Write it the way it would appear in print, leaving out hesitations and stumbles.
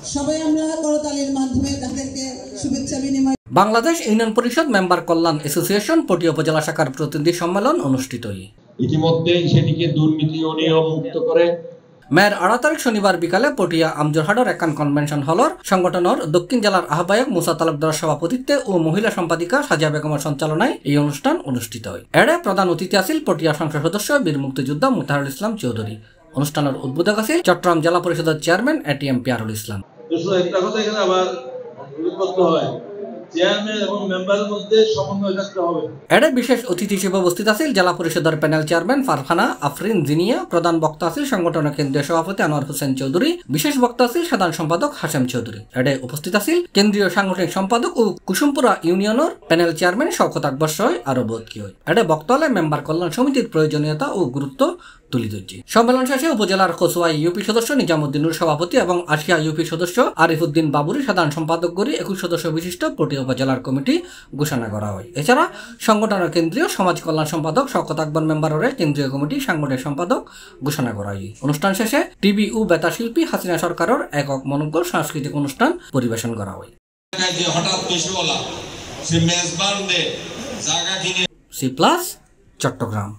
সবাই আমরা করতালির মাধ্যমে তাদেরকে শুভেচ্ছা বিনিময়। বাংলাদেশ ইউনিয়ন পরিষদ মেম্বার কল্যাণ অ্যাসোসিয়েশন পটিয়া উপজেলা শাখার প্রতিনিধি সম্মেলন অনুষ্ঠিত। ইতিমধ্যে সেটিকে দুর্নীতি ও নিয়ম মুক্ত করে মেয়ের 18 তারিখ শনিবার বিকালে পটিয়া আমজোরহাটর একান কনভেনশন হলর সংগঠনের দক্ষিণ জেলার আহ্বায়ক মুসা তালুকদার সভাপতিত্বে ও মহিলা সম্পাদিকা সাজিয়া বেগমের সঞ্চালনায় এই অনুষ্ঠান অনুষ্ঠিত হয়। এড়ে প্রধান অতিথি আছিল পটিয়া সংসদ সদস্য বীর মুক্তিযোদ্ধা মোতাহারুল ইসলাম চৌধুরী। অনুষ্ঠানের উদ্বোধক আছিল চট্টগ্রাম জেলা পরিষদের চেয়ারম্যান এটিএম পিয়ারুল ইসলাম। এড়ে বিশেষ অতিথি হিসেবে উপস্থিত আছিল জেলা পরিষদের প্যানেল চেয়ারম্যান ফারহানা আফরিন জিনিয়া। প্রধান বক্তা আছিল সংগঠনের কেন্দ্রীয় সভাপতি আনোয়ার হোসেন চৌধুরী। বিশেষ বক্তা আছিল সাধারণ সম্পাদক হাশেম চৌধুরী। এড়ে উপস্থিত আছিল কেন্দ্রীয় সাংগঠনিক সম্পাদক ও কুসুমপুরা ইউনিয়নের প্যানেল চেয়ারম্যান শওকত আকবর সহ আরো বোধ কি হয়। এড়ে বক্তব্যে মেম্বার কল্যাণ সমিতির প্রয়োজনীয়তা ও গুরুত্ব তুলে ধরছে। সম্মেলন শেষে উপজেলার কসুয়া ইউপি সদস্য নিজামুদ্দিনুর সভাপতি এবং আশিয়া ইউপি সদস্য আরিফুদ্দিন বাবুরি সাধারণ সম্পাদক গড়ি 21 সদস্য বিশিষ্ট পটিয়া উপজেলার কমিটি ঘোষণা করা হয়। এছাড়া সংগঠনের কেন্দ্রীয় সমাজ কল্যাণ সম্পাদক শওকত আকবর মেম্বারের কেন্দ্রীয় কমিটি সাংগঠনিক সম্পাদক ঘোষণা করা হয়। অনুষ্ঠান শেষে টিভি ও বেতার শিল্পী হাসিনা সরকারের একক মনোজ্ঞ সাংস্কৃতিক অনুষ্ঠান পরিবেশন করা হয়। C plus Chittagong.